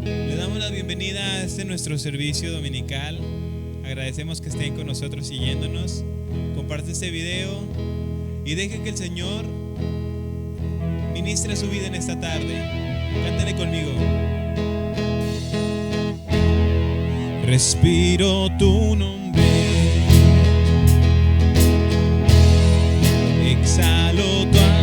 Le damos la bienvenida a este nuestro servicio dominical. Agradecemos que estén con nosotros siguiéndonos. Comparte este video y deje que el Señor ministre su vida en esta tarde. Cántale conmigo. Respiro tu nombre, exhalo tu amor.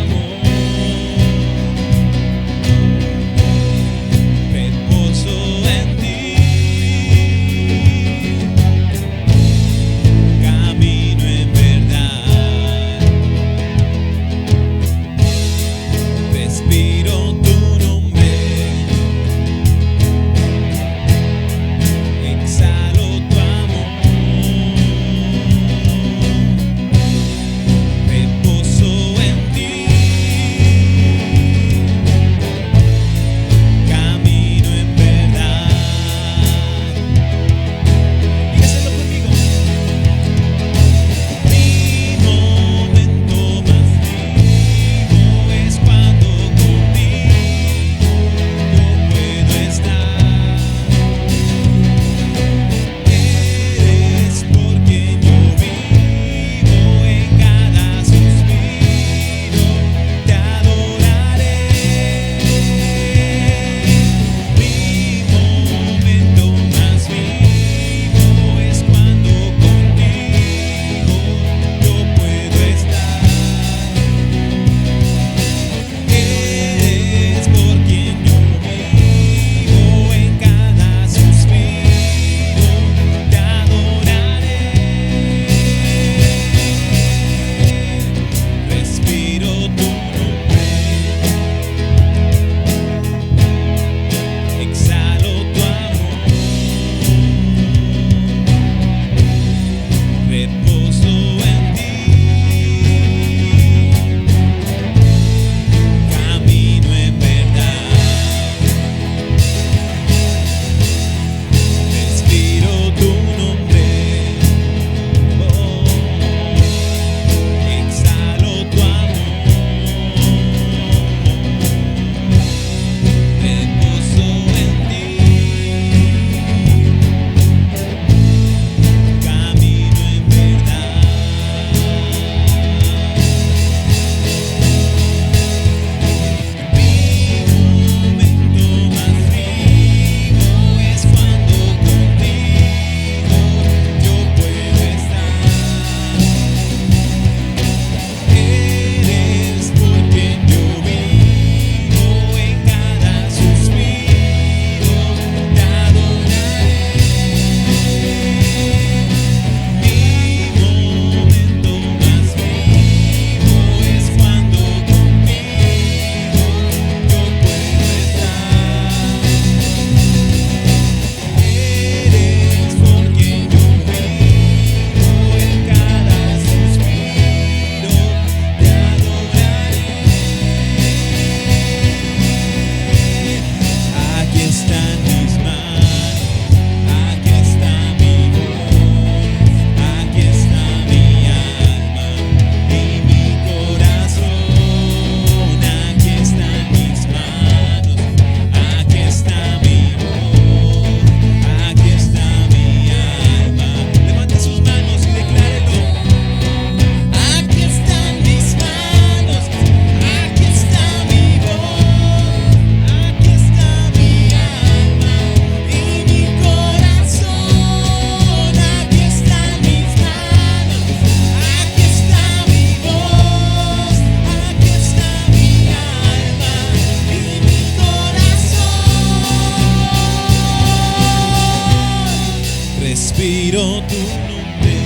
Respiro tu nombre,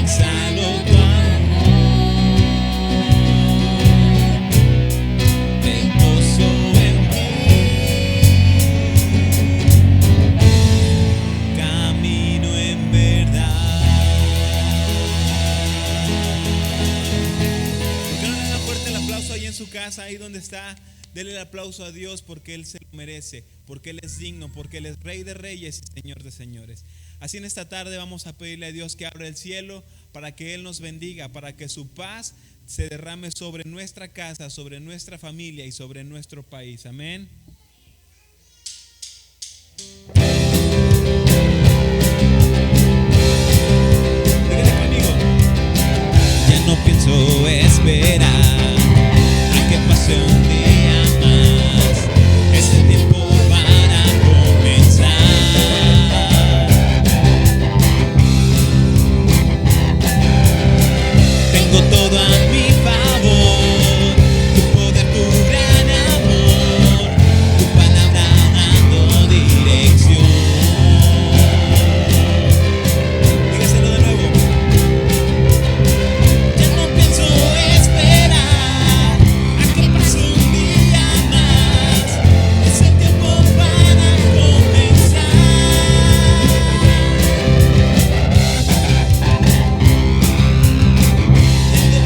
exhalo tu amor, reposo en ti, camino en verdad. ¿Por qué no le dan fuerte el aplauso ahí en su casa, ahí donde está? Dele el aplauso a Dios porque Él se lo merece, porque Él es digno, porque Él es Rey de Reyes y Señor de Señores. Así en esta tarde vamos a pedirle a Dios que abra el cielo para que Él nos bendiga, para que su paz se derrame sobre nuestra casa, sobre nuestra familia y sobre nuestro país. Amén. Dígale conmigo. Ya no pienso esperar a que pase un día más. Es el tiempo para comenzar. Tengo todo a mi favor, tu poder, tu gran amor, tu palabra dando dirección. Dígaselo de nuevo. Ya no pienso esperar a que pase un día más. Es el tiempo para comenzar.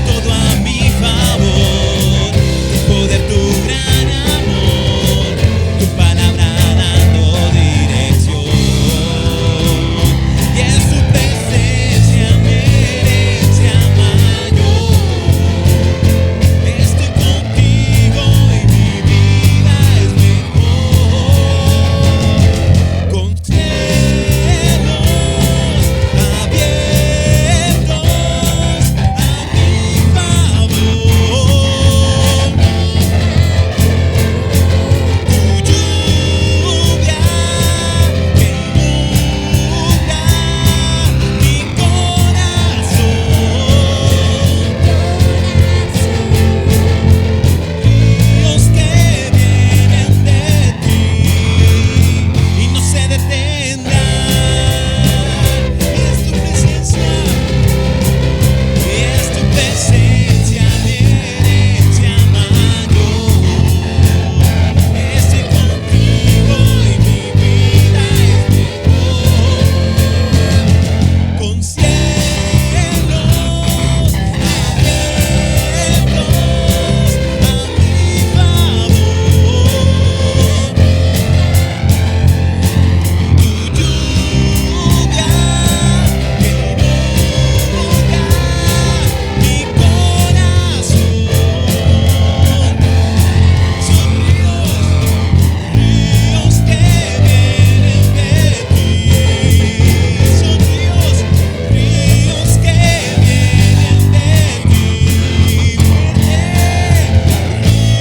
Todo a mi favor, tu poder, tu gran amor, tu palabra dando dirección. Y en su presencia mi herencia mayor. Estoy contigo y mi vida es mejor. Con cielos abiertos a mi favor, tu lluvia que inunda mi corazón, ríos que vienen de ti y no se detendrán. Y es tu presencia mi herencia mayor. Estoy contigo y mi vida es mejor. Con cielos abiertos a mi favor, tu lluvia que inunda mi corazón. Son ríos que vienen de ti. Son ríos que vienen de ti.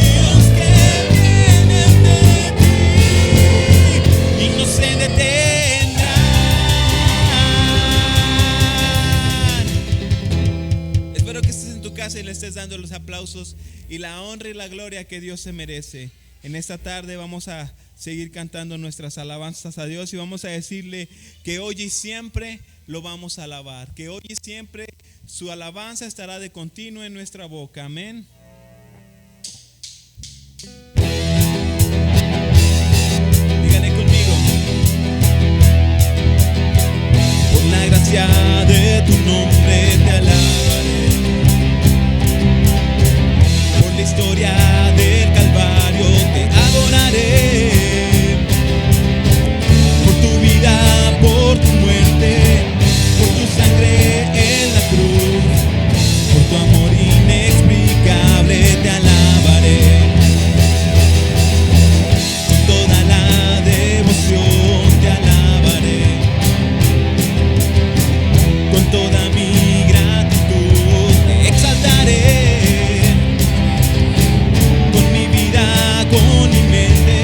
Ríos que vienen de ti y no se detendrán. Espero que estés en tu casa y le estés dando los aplausos y la honra y la gloria que Dios se merece. En esta tarde vamos a seguir cantando nuestras alabanzas a Dios y vamos a decirle que hoy y siempre lo vamos a alabar, que hoy y siempre su alabanza estará de continuo en nuestra boca. Amén. Dígale conmigo. Por la gracia de tu nombre te alabaré, por la historia del Calvario te adoraré, por tu vida, por tu muerte, por tu sangre en la cruz, por tu amor inexplicable te alabaré. Con toda la devoción te alabaré, con toda mi gratitud te exaltaré, con mi vida, con mi mente,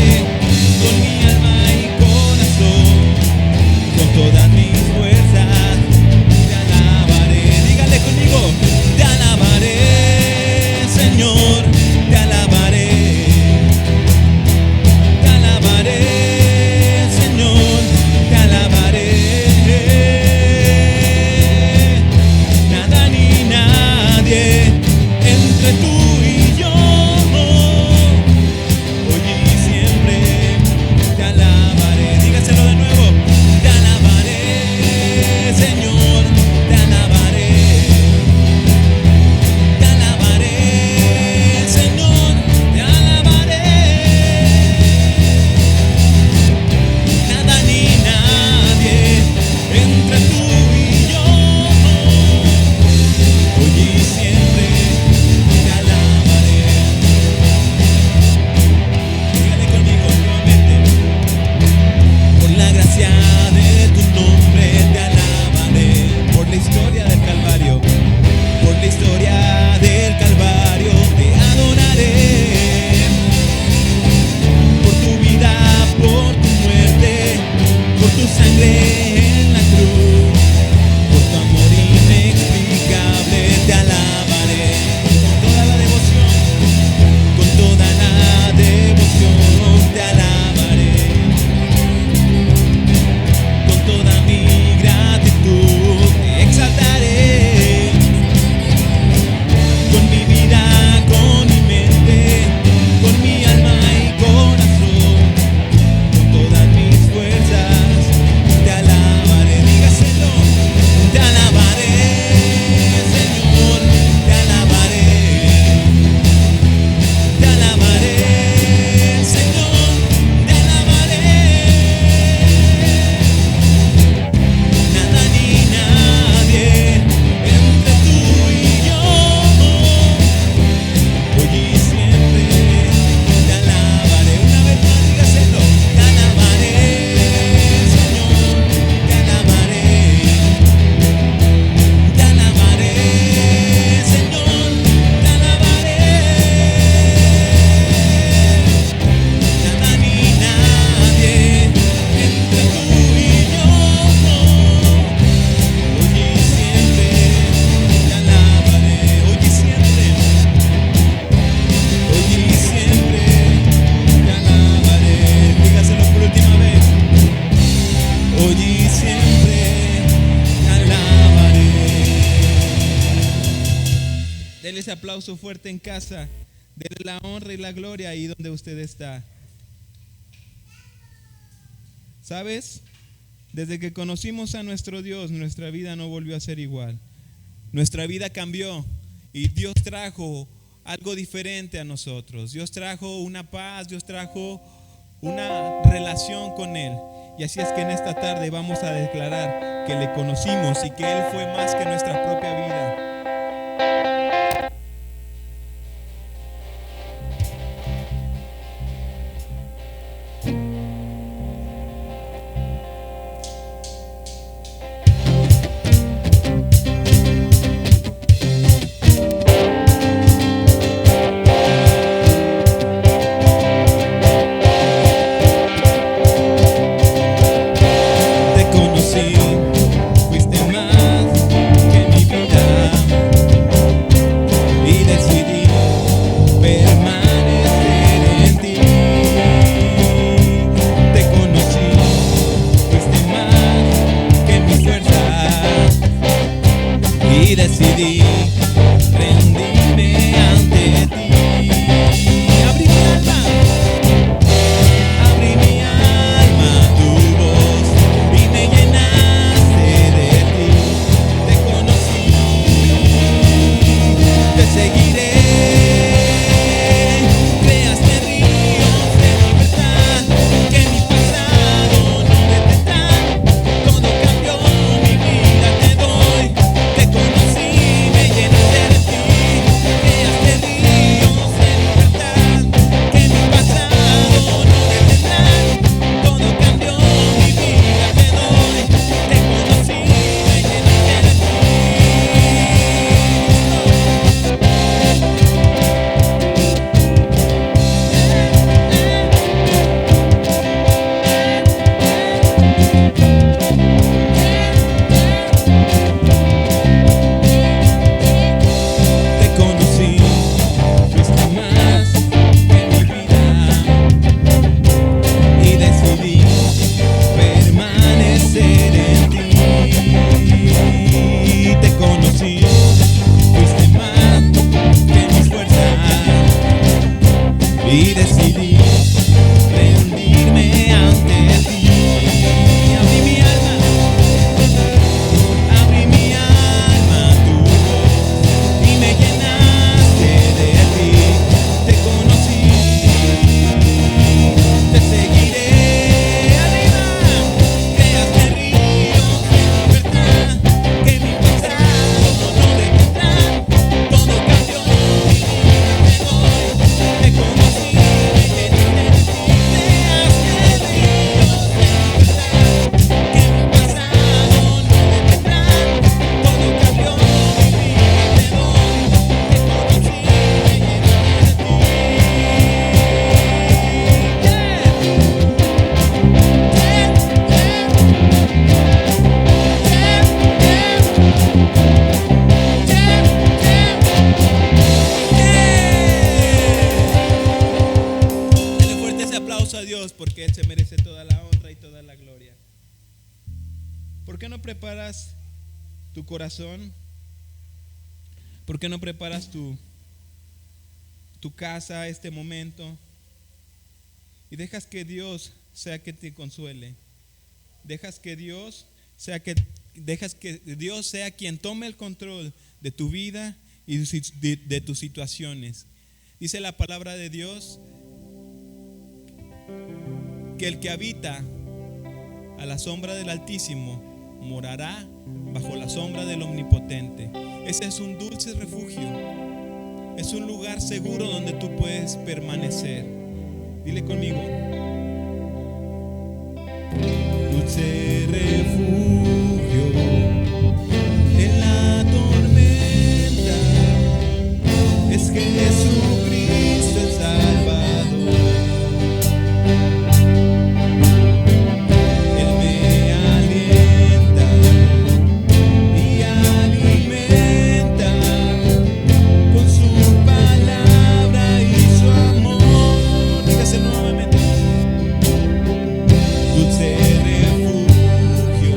Denle ese aplauso fuerte en casa. Denle la honra y la gloria ahí donde usted está. ¿Sabes? Desde que conocimos a nuestro Dios, nuestra vida no volvió a ser igual. Nuestra vida cambió y Dios trajo algo diferente a nosotros. Dios trajo una paz, Dios trajo una relación con Él. Y así es que en esta tarde vamos a declarar que le conocimos y que Él fue más que nuestra propia vida. Porque Él se merece toda la honra y toda la gloria. ¿Por qué no preparas tu corazón? ¿Por qué no preparas tu casa, este momento? Y dejas que Dios sea que te consuele. Dejas que Dios sea quien tome el control de tu vida y de tus situaciones. Dice la palabra de Dios que el que habita a la sombra del Altísimo morará bajo la sombra del Omnipotente. Ese es un dulce refugio. Es un lugar seguro donde tú puedes permanecer. Dile conmigo: dulce refugio en la tormenta, es Jesucristo el Salvador. Él me alienta y alimenta con su palabra y su amor. Dígase nuevamente: dulce refugio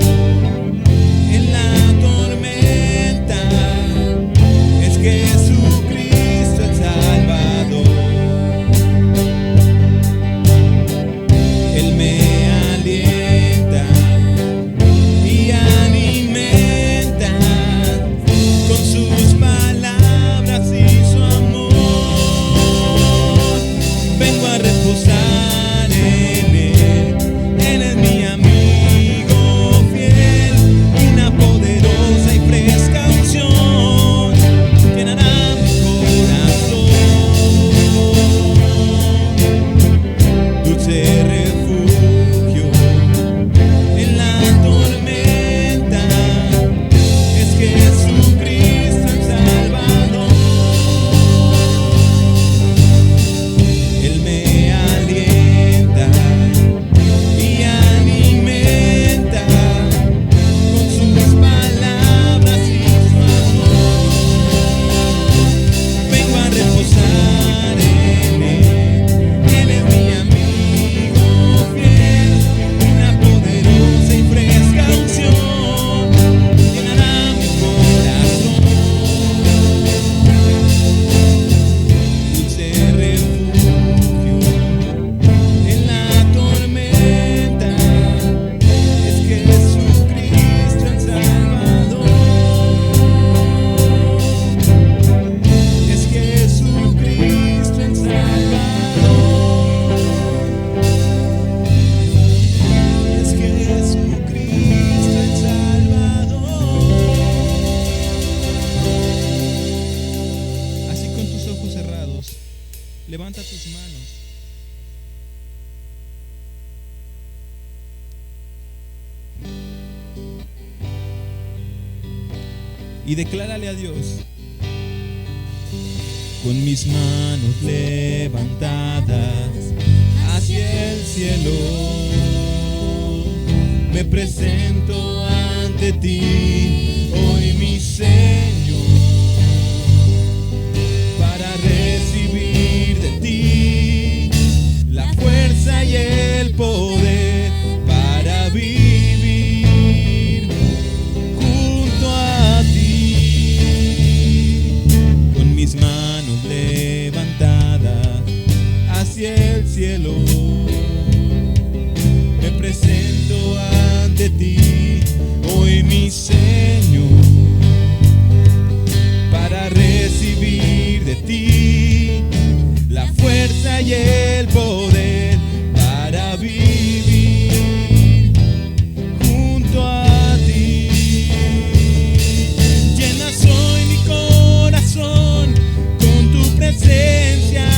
Levanta tus manos. Y declárale a Dios: con mis manos levantadas hacia el cielo, me presento ante ti hoy, mi Señor, para recibir de ti la fuerza y el poder para vivir junto a ti. Con mis manos levantadas hacia el cielo, me presento ante ti hoy, mi Señor, para recibir de ti la fuerza y el poder para vivir junto a ti. Llenas hoy mi corazón con tu presencia,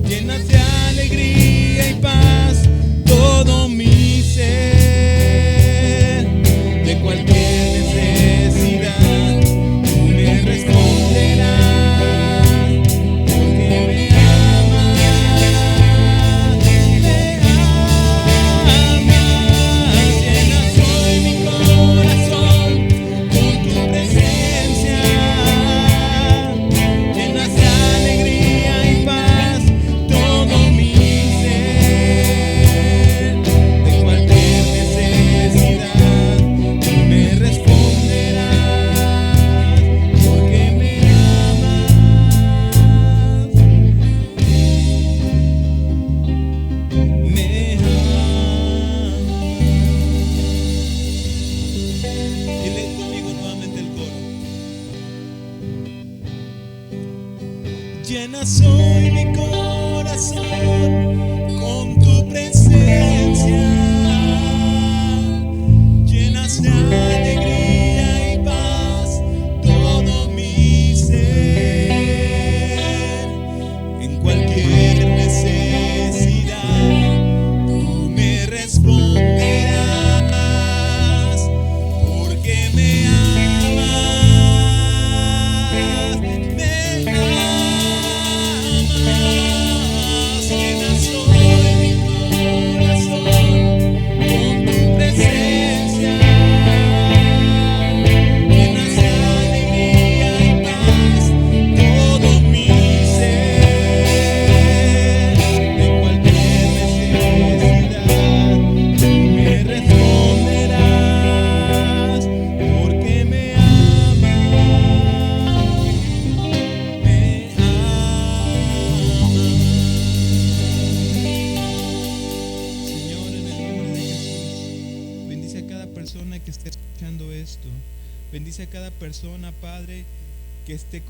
llenas de alegría y paz todo mi ser. De cualquier necesidad tú me responderás, porque me amas, me amas. Llenas hoy mi corazón con tu presencia, llenas de alegría y paz todo mi ser. De cualquier necesidad tú me responderás, porque me amas, me amas. Y lee conmigo nuevamente el coro. Llenas hoy mi corazón con tu presencia, llenas de alegría y paz todo mi ser. En cualquier necesidad tú me responderás, porque me amas, me amas. Llenas hoy mi corazón con tu presencia, llenas de alegría y paz todo mi ser. De cualquier necesidad tú me responderás, porque me amas, me amas. Señor, en el nombre de Jesús, bendice a cada persona que esté escuchando esto. Bendice a cada persona, Padre, que esté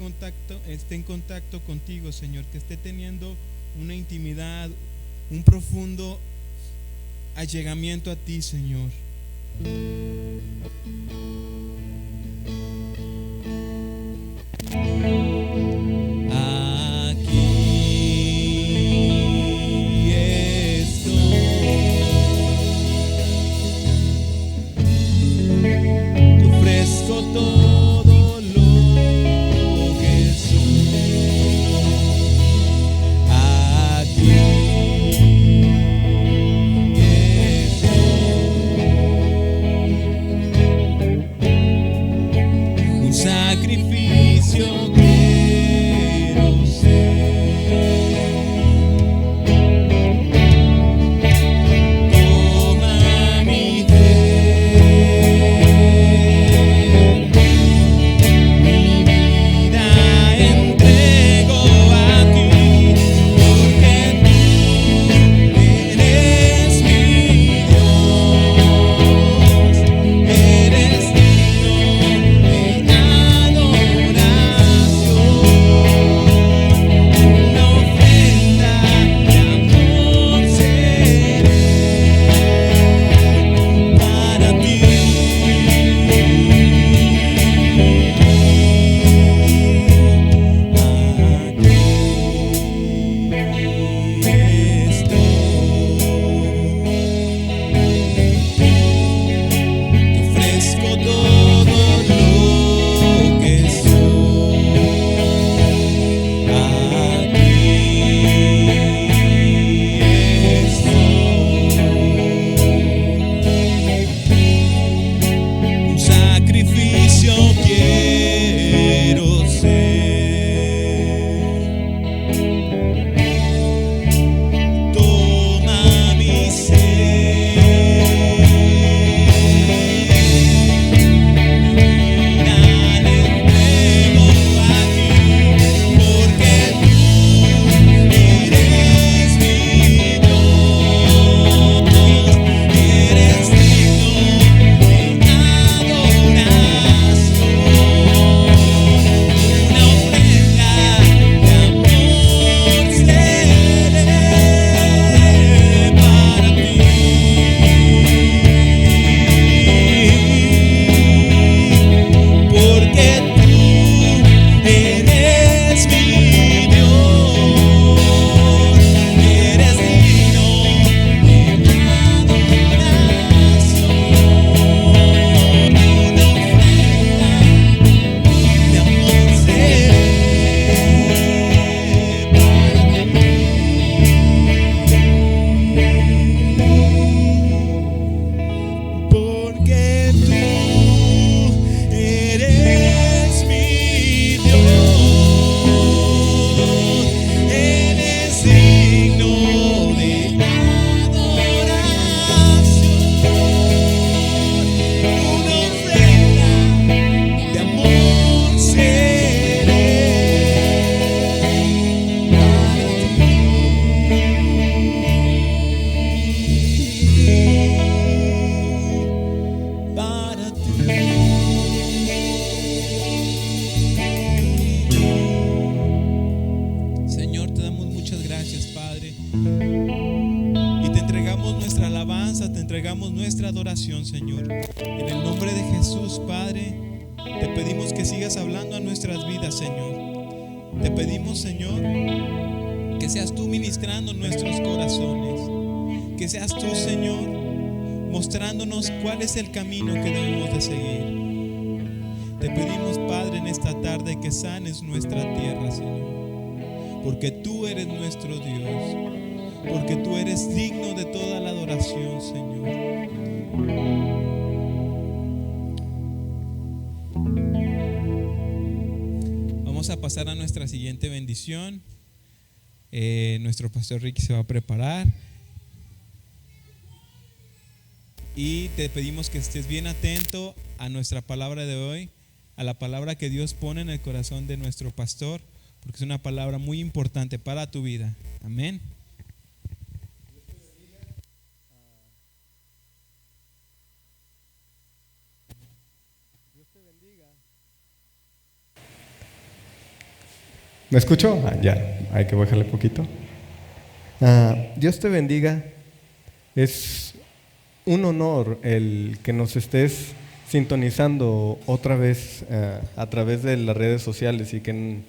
en contacto contigo, Señor, que esté teniendo una intimidad, un profundo allegamiento a ti, Señor. Aquí estoy, te ofrezco todo lo que soy. Aquí estoy, un sacrificio quiero ser. Toma mi ser, mi vida entrego a ti, porque tú eres mi Dios, eres digno de adoración. nuestra adoración, Señor. En el nombre de Jesús, Padre, te pedimos que sigas hablando a nuestras vidas, Señor. Te pedimos, Señor, que seas tú ministrando nuestros corazones. Que seas tú, Señor, mostrándonos cuál es el camino que debemos de seguir. Te pedimos, Padre, en esta tarde que sanes nuestra tierra, Señor. Porque tú eres nuestro Dios. Porque tú eres digno de toda la adoración, Señor. Vamos a pasar a nuestra siguiente bendición. Nuestro pastor Ricky se va a preparar. Y te pedimos que estés bien atento a nuestra palabra de hoy, a la palabra que Dios pone en el corazón de nuestro pastor, porque es una palabra muy importante para tu vida. Amén. ¿Me escucho? Ya, hay que bajarle poquito. Dios te bendiga. Es un honor el que nos estés sintonizando otra vez a través de las redes sociales y que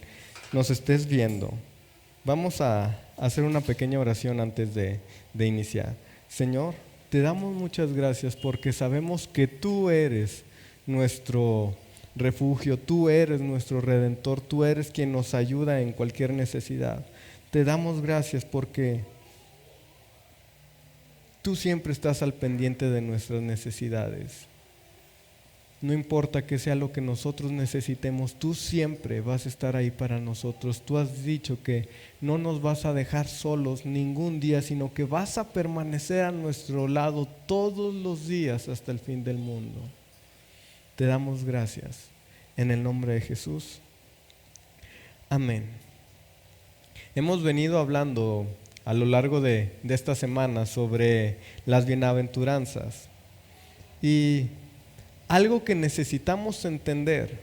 nos estés viendo. Vamos a hacer una pequeña oración antes de iniciar. Señor, te damos muchas gracias porque sabemos que tú eres nuestro refugio, tú eres nuestro redentor, tú eres quien nos ayuda en cualquier necesidad. Te damos gracias porque tú siempre estás al pendiente de nuestras necesidades. No importa que sea lo que nosotros necesitemos, tú siempre vas a estar ahí para nosotros. Tú has dicho que no nos vas a dejar solos ningún día, sino que vas a permanecer a nuestro lado todos los días hasta el fin del mundo. Te damos gracias en el nombre de Jesús. Amén. Hemos venido hablando a lo largo de esta semana sobre las bienaventuranzas. Y algo que necesitamos entender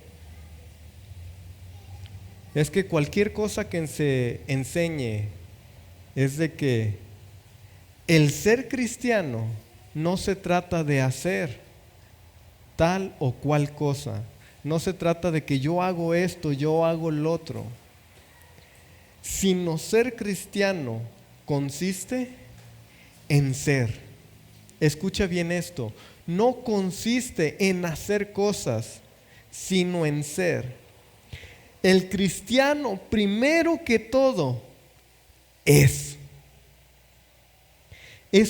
es que cualquier cosa que se enseñe es de que el ser cristiano no se trata de hacer tal o cual cosa. No se trata de que yo hago esto, yo hago lo otro. Sino ser cristiano consiste en ser. Escucha bien esto. No consiste en hacer cosas, sino en ser. El cristiano, primero que todo, es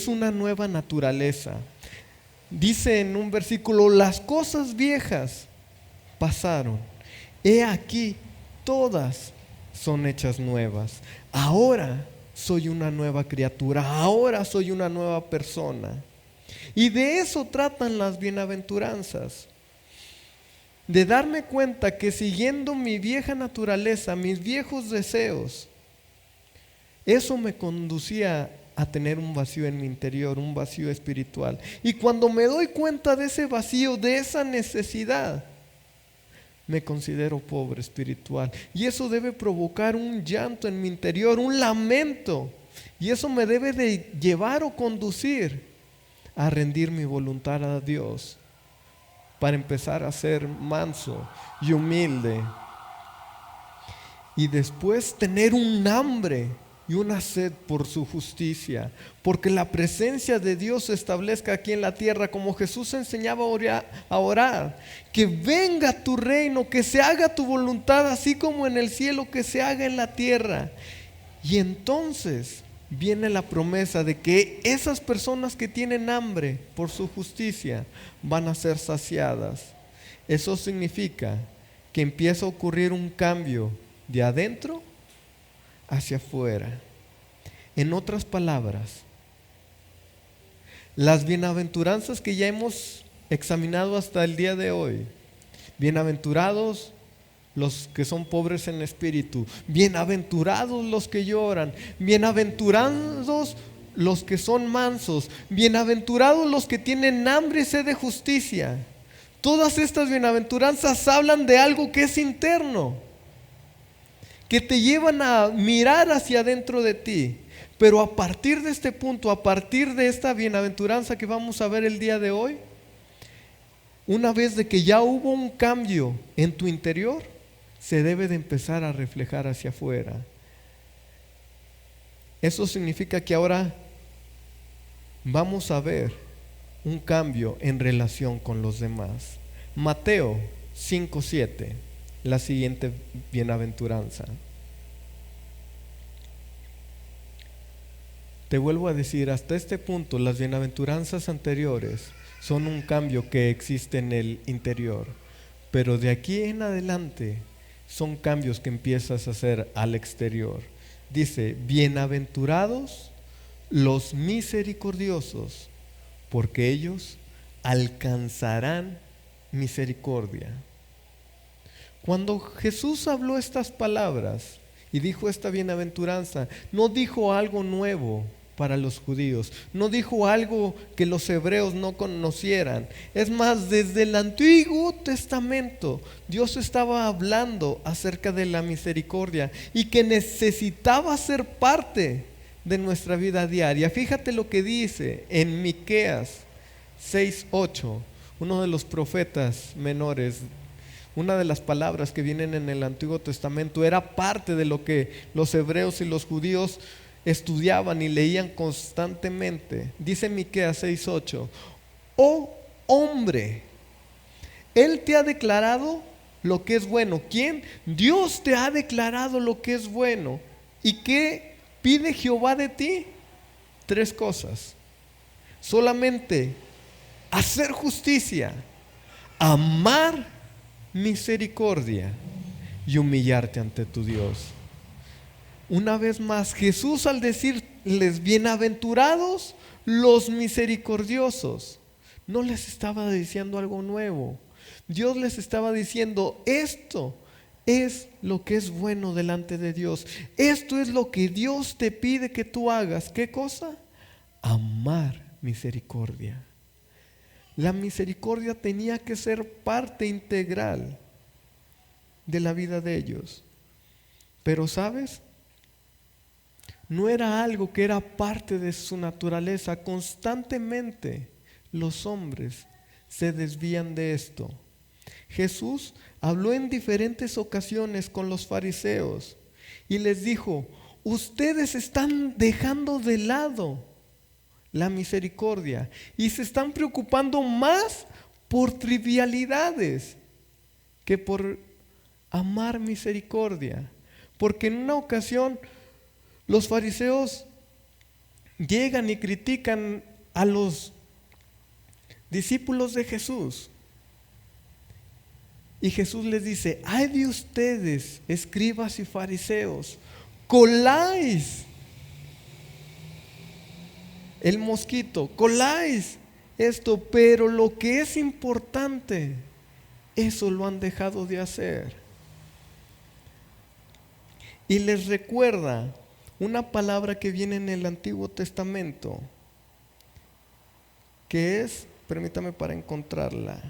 una nueva naturaleza. Dice en un versículo: las cosas viejas pasaron, he aquí, todas son hechas nuevas. Ahora soy una nueva criatura, ahora soy una nueva persona. Y de eso tratan las bienaventuranzas. De darme cuenta que siguiendo mi vieja naturaleza, mis viejos deseos, eso me conducía a tener un vacío en mi interior, un vacío espiritual. Y cuando me doy cuenta de ese vacío, de esa necesidad, me considero pobre espiritual. Y eso debe provocar un llanto en mi interior, un lamento. Y eso me debe de llevar o conducir a rendir mi voluntad a Dios, para empezar a ser manso y humilde. Y después tener un hambre y una sed por su justicia, porque la presencia de Dios se establezca aquí en la tierra, como Jesús enseñaba a orar. Que venga tu reino, que se haga tu voluntad, así como en el cielo, que se haga en la tierra. Y entonces viene la promesa de que esas personas que tienen hambre por su justicia van a ser saciadas. Eso significa que empieza a ocurrir un cambio de adentro hacia afuera. En otras palabras, las bienaventuranzas que ya hemos examinado hasta el día de hoy: bienaventurados los que son pobres en espíritu, bienaventurados los que lloran, bienaventurados los que son mansos, bienaventurados los que tienen hambre y sed de justicia. Todas estas bienaventuranzas hablan de algo que es interno, que te llevan a mirar hacia adentro de ti. Pero a partir de este punto, a partir de esta bienaventuranza que vamos a ver el día de hoy, una vez de que ya hubo un cambio en tu interior, se debe de empezar a reflejar hacia afuera. Eso significa que ahora vamos a ver un cambio en relación con los demás. Mateo 5:7, la siguiente bienaventuranza. Te vuelvo a decir, hasta este punto las bienaventuranzas anteriores son un cambio que existe en el interior, pero de aquí en adelante son cambios que empiezas a hacer al exterior. Dice, bienaventurados los misericordiosos, porque ellos alcanzarán misericordia. Cuando Jesús habló estas palabras y dijo esta bienaventuranza, no dijo algo nuevo para los judíos, no dijo algo que los hebreos no conocieran. Es más, desde el Antiguo Testamento Dios estaba hablando acerca de la misericordia y que necesitaba ser parte de nuestra vida diaria. Fíjate lo que dice en Miqueas 6:8, uno de los profetas menores. Una de las palabras que vienen en el Antiguo Testamento era parte de lo que los hebreos y los judíos estudiaban y leían constantemente. Dice Miqueas 6:8: oh hombre, Él te ha declarado lo que es bueno. ¿Quién? Dios te ha declarado lo que es bueno. ¿Y qué pide Jehová de ti? 3 cosas. Solamente hacer justicia, amar misericordia y humillarte ante tu Dios. Una vez más, Jesús, al decirles bienaventurados los misericordiosos, no les estaba diciendo algo nuevo. Dios les estaba diciendo, esto es lo que es bueno delante de Dios. Esto es lo que Dios te pide que tú hagas. ¿Qué cosa? Amar misericordia. La misericordia tenía que ser parte integral de la vida de ellos. Pero ¿sabes? No era algo que era parte de su naturaleza. Constantemente los hombres se desvían de esto. Jesús habló en diferentes ocasiones con los fariseos y les dijo, ustedes están dejando de lado la misericordia y se están preocupando más por trivialidades que por amar misericordia. Porque en una ocasión los fariseos llegan y critican a los discípulos de Jesús. Y Jesús les dice, ay de ustedes, escribas y fariseos, coláis el mosquito, coláis esto, pero lo que es importante, eso lo han dejado de hacer. Y les recuerda una palabra que viene en el Antiguo Testamento, que es, permítame para encontrarla,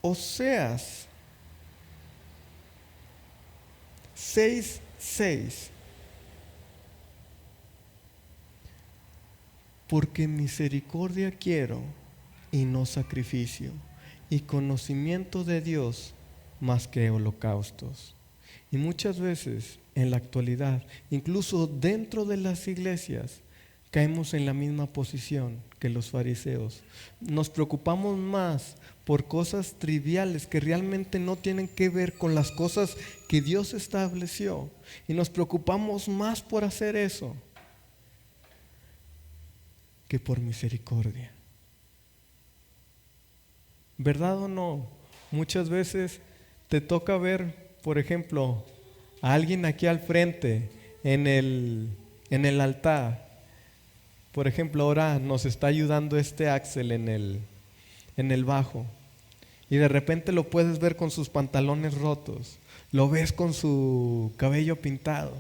Oseas 6:6. Porque misericordia quiero y no sacrificio, y conocimiento de Dios más que holocaustos. Y muchas veces en la actualidad, incluso dentro de las iglesias, caemos en la misma posición que los fariseos. Nos preocupamos más por cosas triviales que realmente no tienen que ver con las cosas que Dios estableció. Y nos preocupamos más por hacer eso que por misericordia. ¿Verdad o no? Muchas veces te toca ver, por ejemplo, a alguien aquí al frente en el altar. Por ejemplo, ahora nos está ayudando Axel en el bajo. Y de repente lo puedes ver con sus pantalones rotos. Lo ves con su cabello pintado.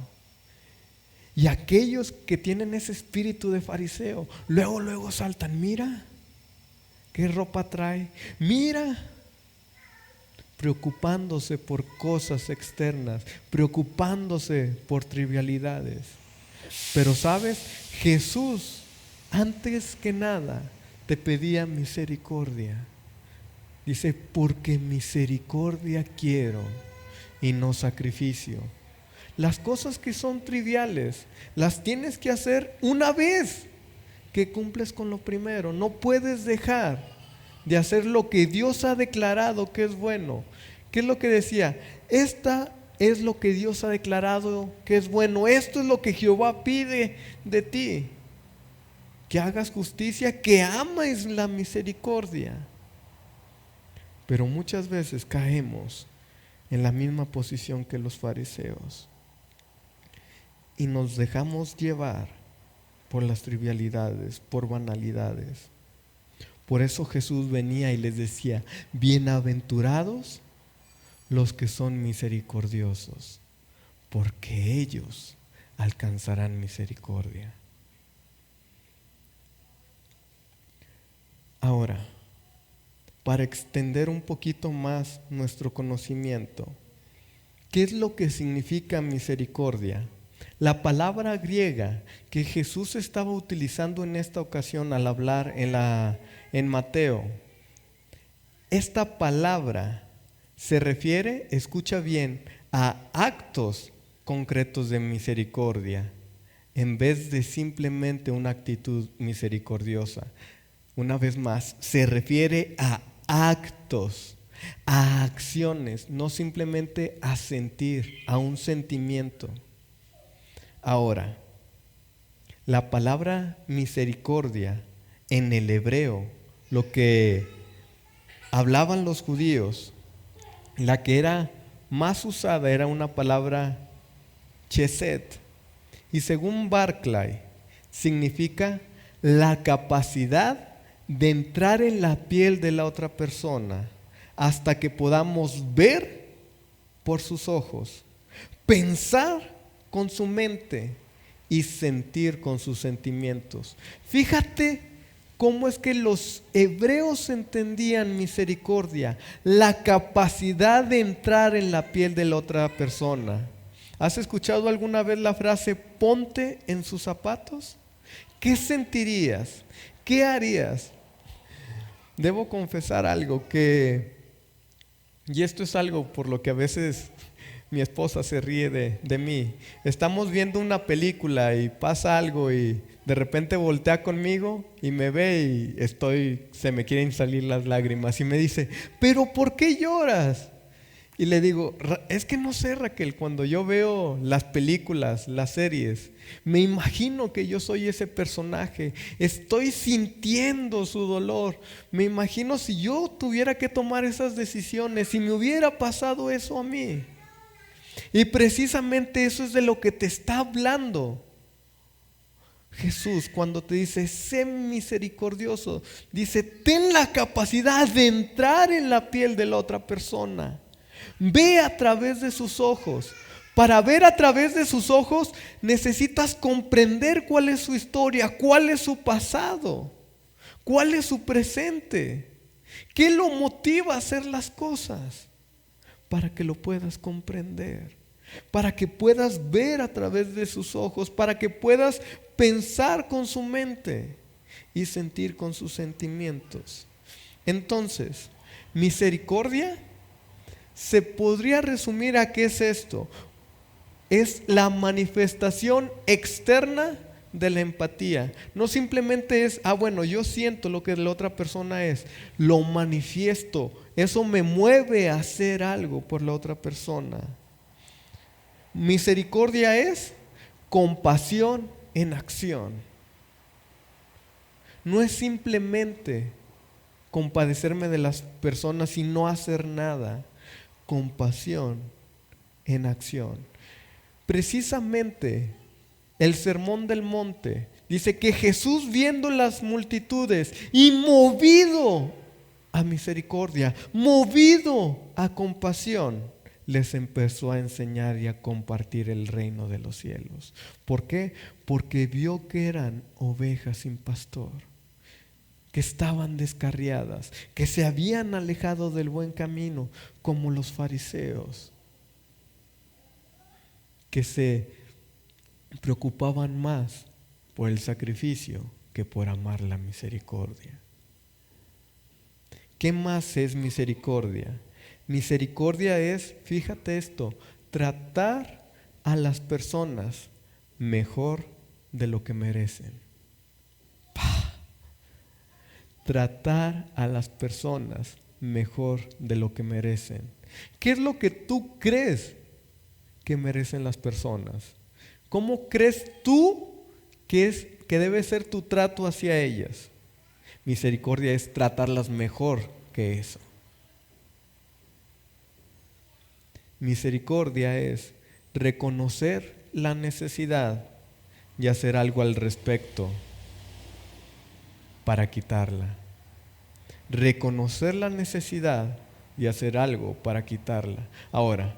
Y aquellos que tienen ese espíritu de fariseo, luego saltan. Mira qué ropa trae. Mira. preocupándose por cosas externas, preocupándose por trivialidades. Pero sabes, Jesús, antes que nada, te pedía misericordia. Dice, porque misericordia quiero y no sacrificio. Las cosas que son triviales, las tienes que hacer una vez que cumples con lo primero. No puedes dejar de hacer lo que Dios ha declarado que es bueno. ¿Qué es lo que decía? Esta es lo que Dios ha declarado que es bueno. Esto es lo que Jehová pide de ti. Que hagas justicia, que ames la misericordia. Pero muchas veces caemos en la misma posición que los fariseos y nos dejamos llevar por las trivialidades, por banalidades. Por eso Jesús venía y les decía, bienaventurados los que son misericordiosos, porque ellos alcanzarán misericordia. Ahora, para extender un poquito más nuestro conocimiento, ¿qué es lo que significa misericordia? La palabra griega que Jesús estaba utilizando en esta ocasión al hablar en Mateo, esta palabra se refiere, escucha bien, a actos concretos de misericordia, en vez de simplemente una actitud misericordiosa. Una vez más, se refiere a actos, a acciones, no simplemente a sentir, a un sentimiento. Ahora, la palabra misericordia en el hebreo, lo que hablaban los judíos, la que era más usada era una palabra chesed, y según Barclay significa la capacidad de entrar en la piel de la otra persona hasta que podamos ver por sus ojos, pensar con su mente y sentir con sus sentimientos. Fíjate cómo es que los hebreos entendían misericordia, la capacidad de entrar en la piel de la otra persona. ¿Has escuchado alguna vez la frase ponte en sus zapatos? ¿Qué sentirías? ¿Qué harías? Debo confesar algo y esto es algo por lo que a veces mi esposa se ríe de mí. Estamos viendo una película y pasa algo y de repente voltea conmigo y me ve y se me quieren salir las lágrimas y me dice, ¿pero por qué lloras? Y le digo, es que no sé, Raquel, cuando yo veo las películas, las series, me imagino que yo soy ese personaje, estoy sintiendo su dolor, me imagino si yo tuviera que tomar esas decisiones, si me hubiera pasado eso a mí. Y precisamente eso es de lo que te está hablando Jesús cuando te dice, sé misericordioso. Dice, ten la capacidad de entrar en la piel de la otra persona. Ve a través de sus ojos. Para ver a través de sus ojos necesitas comprender cuál es su historia, cuál es su pasado, cuál es su presente, qué lo motiva a hacer las cosas, para que lo puedas comprender, para que puedas ver a través de sus ojos, para que puedas pensar con su mente y sentir con sus sentimientos. Entonces, misericordia se podría resumir a qué es esto. Es la manifestación externa de la empatía. No simplemente es, bueno, yo siento lo que la otra persona es, lo manifiesto. Eso me mueve a hacer algo por la otra persona. Misericordia es compasión en acción. No es simplemente compadecerme de las personas y no hacer nada. Compasión en acción. Precisamente el Sermón del Monte dice que Jesús, viendo las multitudes y movido a misericordia, movido a compasión, les empezó a enseñar y a compartir el reino de los cielos. ¿Por qué? Porque vio que eran ovejas sin pastor, que estaban descarriadas, que se habían alejado del buen camino, como los fariseos, que se preocupaban más por el sacrificio que por amar la misericordia. ¿Qué más es misericordia? Misericordia es, fíjate esto, tratar a las personas mejor de lo que merecen. Tratar a las personas mejor de lo que merecen. ¿Qué es lo que tú crees que merecen las personas? ¿Cómo crees tú que debe ser tu trato hacia ellas? Misericordia es tratarlas mejor que eso. Misericordia es reconocer la necesidad y hacer algo al respecto para quitarla. Reconocer la necesidad y hacer algo para quitarla. Ahora,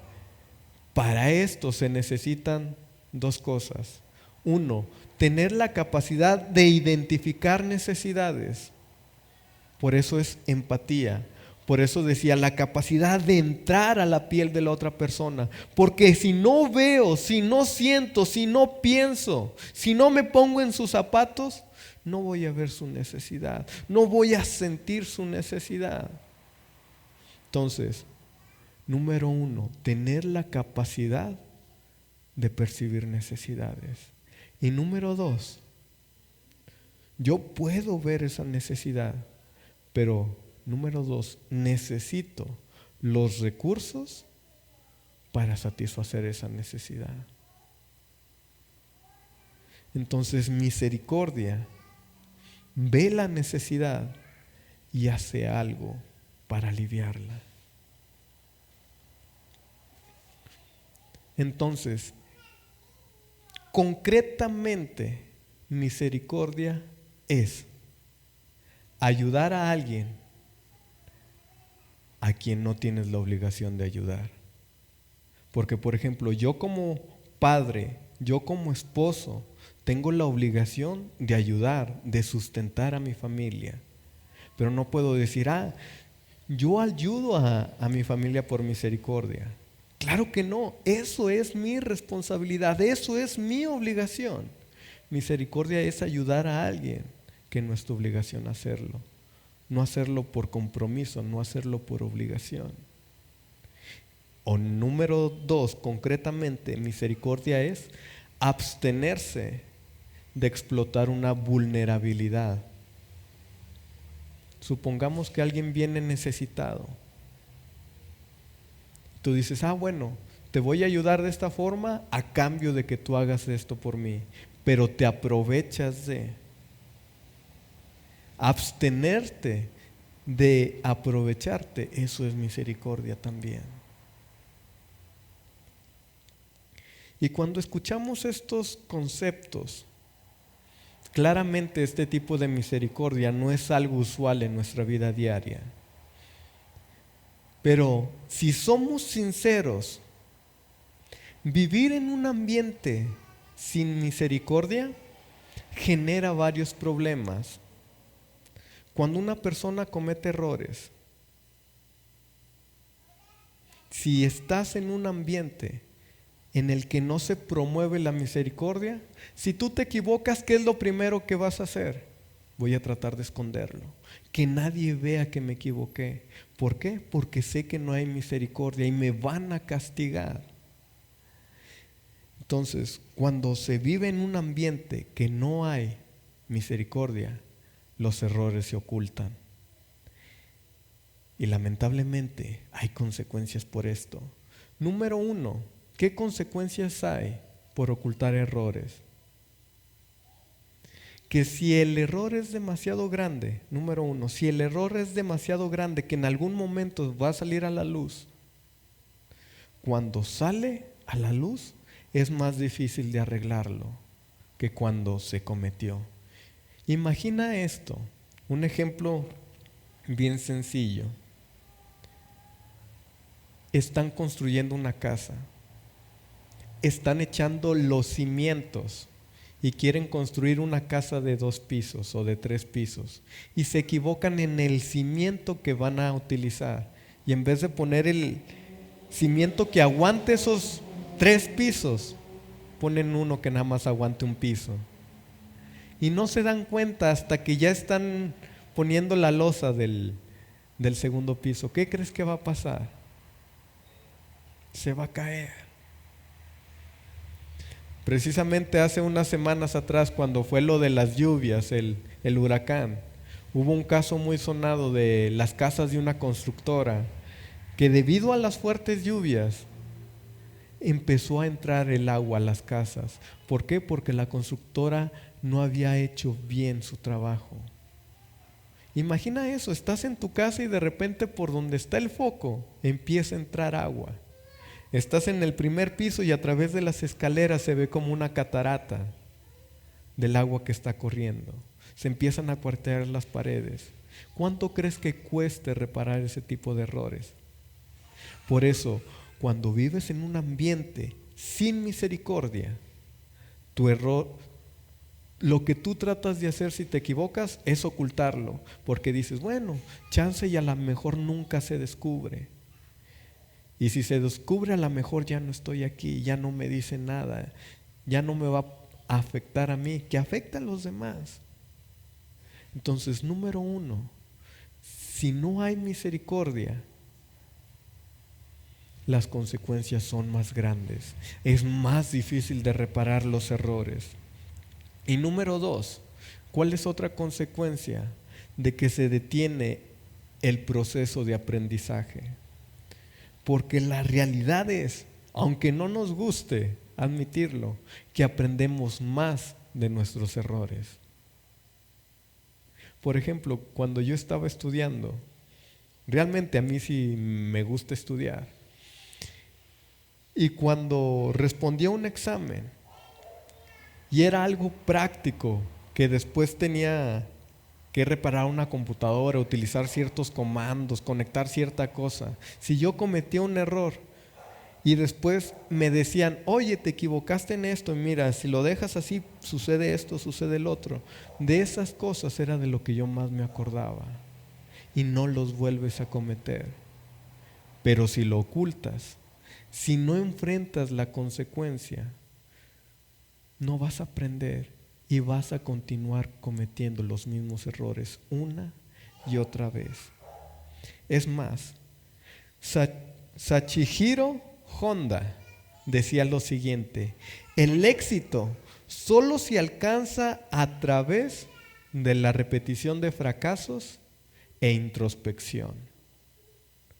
para esto se necesitan dos cosas. Uno, tener la capacidad de identificar necesidades. Por eso es empatía. Por eso decía, la capacidad de entrar a la piel de la otra persona. Porque si no veo, si no siento, si no pienso, si no me pongo en sus zapatos, no voy a ver su necesidad, no voy a sentir su necesidad. Entonces, número uno, tener la capacidad de percibir necesidades. Y número dos, yo puedo ver esa necesidad, pero número dos, necesito los recursos para satisfacer esa necesidad. Entonces, misericordia ve la necesidad y hace algo para aliviarla. Entonces, concretamente, misericordia es ayudar a alguien a quien no tienes la obligación de ayudar. Porque, por ejemplo, yo como padre, yo como esposo, tengo la obligación de ayudar, de sustentar a mi familia. Pero no puedo decir, yo ayudo a mi familia por misericordia. Claro que no, eso es mi responsabilidad, eso es mi obligación. Misericordia es ayudar a alguien que no es tu obligación hacerlo. No hacerlo por compromiso, no hacerlo por obligación. O número dos, concretamente, misericordia es abstenerse de explotar una vulnerabilidad. Supongamos que alguien viene necesitado. Tú dices, bueno, te voy a ayudar de esta forma a cambio de que tú hagas esto por mí. Pero te aprovechas de abstenerte de aprovecharte. Eso es misericordia también. Y cuando escuchamos estos conceptos, claramente este tipo de misericordia no es algo usual en nuestra vida diaria. Pero si somos sinceros, vivir en un ambiente sin misericordia genera varios problemas. Cuando una persona comete errores, si estás en un ambiente en el que no se promueve la misericordia, si tú te equivocas, ¿qué es lo primero que vas a hacer? Voy a tratar de esconderlo, que nadie vea que me equivoqué. ¿Por qué? Porque sé que no hay misericordia y me van a castigar. Entonces, cuando se vive en un ambiente que no hay misericordia, los errores se ocultan. Y lamentablemente hay consecuencias por esto. Número uno, ¿qué consecuencias hay por ocultar errores? Que si el error es demasiado grande, número uno, si el error es demasiado grande que en algún momento va a salir a la luz, cuando sale a la luz es más difícil de arreglarlo que cuando se cometió. Imagina esto, un ejemplo bien sencillo. Están construyendo una casa, están echando los cimientos y quieren construir una casa de 2 pisos o de 3 pisos y se equivocan en el cimiento que van a utilizar, y en vez de poner el cimiento que aguante esos 3 pisos, ponen uno que nada más aguante un piso, y no se dan cuenta hasta que ya están poniendo la losa del segundo piso. ¿Qué crees que va a pasar? Se va a caer. Precisamente hace unas semanas atrás, cuando fue lo de las lluvias, el huracán, hubo un caso muy sonado de las casas de una constructora que debido a las fuertes lluvias empezó a entrar el agua a las casas. ¿Por qué? Porque la constructora no había hecho bien su trabajo. Imagina eso, estás en tu casa y de repente por donde está el foco empieza a entrar agua. Estás en el primer piso y a través de las escaleras se ve como una catarata del agua que está corriendo. Se empiezan a cuartear las paredes. ¿Cuánto crees que cueste reparar ese tipo de errores? Por eso, cuando vives en un ambiente sin misericordia, tu error, lo que tú tratas de hacer si te equivocas es ocultarlo, porque dices, bueno, chance y a lo mejor nunca se descubre. Y si se descubre, a lo mejor ya no estoy aquí, ya no me dice nada, ya no me va a afectar a mí, que afecta a los demás. Entonces, número 1, si no hay misericordia, las consecuencias son más grandes. Es más difícil de reparar los errores. Y número 2, ¿cuál es otra consecuencia de que se detiene el proceso de aprendizaje? Porque la realidad es, aunque no nos guste admitirlo, que aprendemos más de nuestros errores. Por ejemplo, cuando yo estaba estudiando, realmente a mí sí me gusta estudiar, y cuando respondía a un examen y era algo práctico que después tenía que reparar una computadora, utilizar ciertos comandos, conectar cierta cosa, si yo cometía un error y después me decían, oye, te equivocaste en esto, y mira, si lo dejas así, sucede esto, sucede el otro, de esas cosas era de lo que yo más me acordaba, y no los vuelves a cometer. Pero si lo ocultas, si no enfrentas la consecuencia, no vas a aprender y vas a continuar cometiendo los mismos errores una y otra vez. Es más, Sachihiro Honda decía lo siguiente: el éxito solo se alcanza a través de la repetición de fracasos e introspección.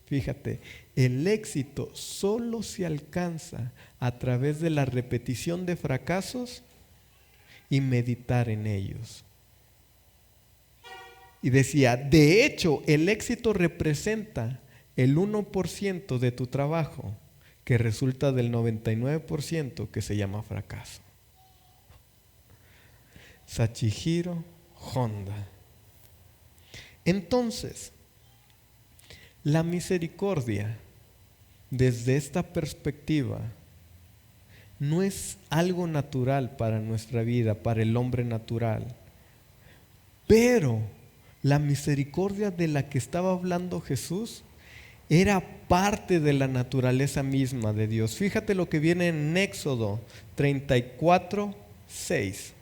Fíjate, el éxito solo se alcanza a través de la repetición de fracasos y meditar en ellos. Y decía, de hecho, el éxito representa el 1% de tu trabajo, que resulta del 99% que se llama fracaso. Sachihiro Honda. Entonces, la misericordia, desde esta perspectiva, no es algo natural para nuestra vida, para el hombre natural. Pero la misericordia de la que estaba hablando Jesús era parte de la naturaleza misma de Dios. Fíjate lo que viene en Éxodo 34:6.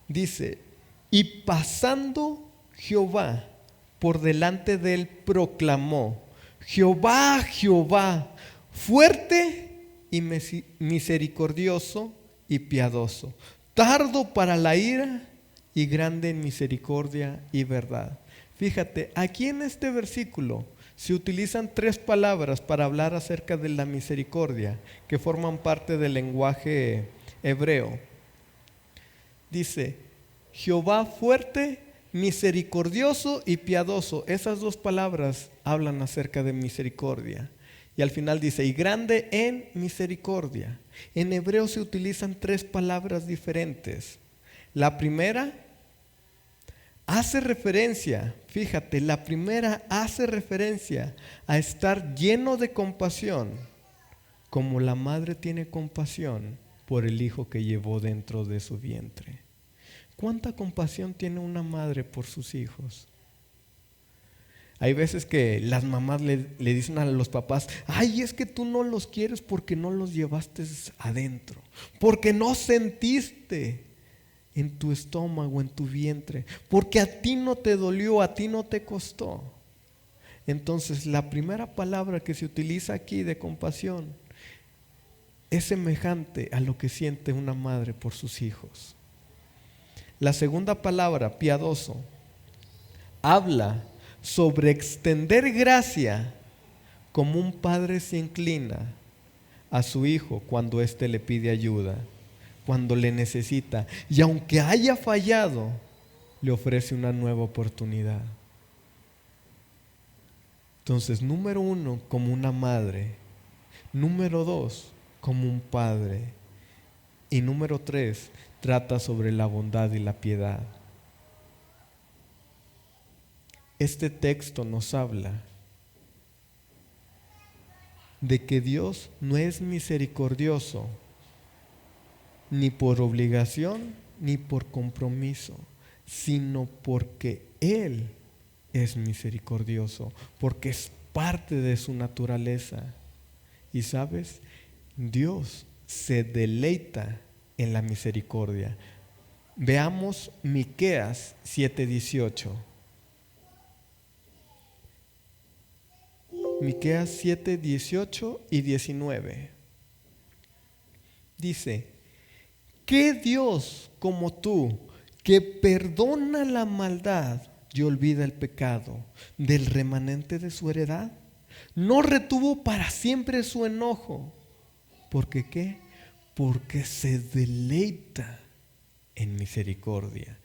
Dice, y pasando Jehová por delante de él proclamó, Jehová, Jehová, fuerte y misericordioso y piadoso, tardo para la ira y grande en misericordia y verdad. Fíjate, aquí en este versículo se utilizan 3 palabras para hablar acerca de la misericordia que forman parte del lenguaje hebreo. Dice, Jehová fuerte, misericordioso y piadoso. Esas 2 palabras hablan acerca de misericordia. Y al final dice, y grande en misericordia. En hebreo se utilizan 3 palabras diferentes. La primera hace referencia, fíjate, la primera hace referencia a estar lleno de compasión, como la madre tiene compasión por el hijo que llevó dentro de su vientre. ¿Cuánta compasión tiene una madre por sus hijos? Hay veces que las mamás le dicen a los papás: ay, es que tú no los quieres porque no los llevaste adentro, porque no sentiste en tu estómago, en tu vientre, porque a ti no te dolió, a ti no te costó. Entonces la primera palabra que se utiliza aquí de compasión es semejante a lo que siente una madre por sus hijos. La segunda palabra, piadoso, habla sobre extender gracia como un padre se inclina a su hijo cuando éste le pide ayuda, cuando le necesita, y aunque haya fallado, le ofrece una nueva oportunidad. Entonces, número 1, como una madre. Número 2, como un padre. Y número 3, trata sobre la bondad y la piedad. Este texto nos habla de que Dios no es misericordioso ni por obligación ni por compromiso, sino porque Él es misericordioso, porque es parte de su naturaleza. Y sabes, Dios se deleita en la misericordia. Veamos Miqueas 7:18. Miqueas 7:18 y 19. Dice: ¿qué Dios como tú, que perdona la maldad y olvida el pecado del remanente de su heredad? No retuvo para siempre su enojo. ¿Por qué? Porque se deleita en misericordia.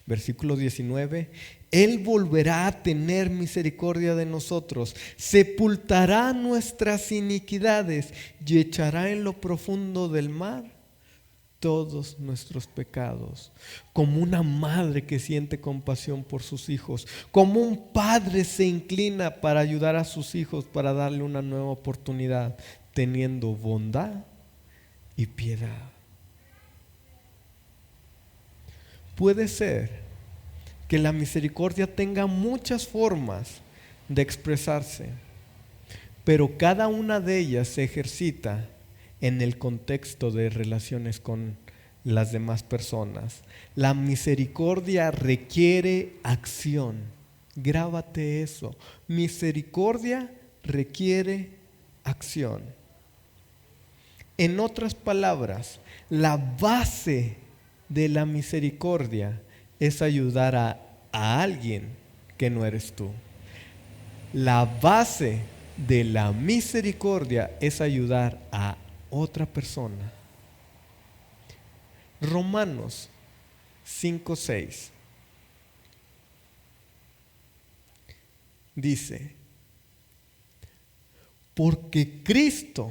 Versículo 19: Él volverá a tener misericordia de nosotros, sepultará nuestras iniquidades y echará en lo profundo del mar todos nuestros pecados. Como una madre que siente compasión por sus hijos, como un padre se inclina para ayudar a sus hijos, para darle una nueva oportunidad, teniendo bondad y piedad. Puede ser que la misericordia tenga muchas formas de expresarse, pero cada una de ellas se ejercita en el contexto de relaciones con las demás personas. La misericordia requiere acción. Grábate eso. Misericordia requiere acción. En otras palabras, la base de la misericordia es ayudar a alguien que no eres tú. La base de la misericordia es ayudar a otra persona. Romanos 5:6 dice: porque Cristo,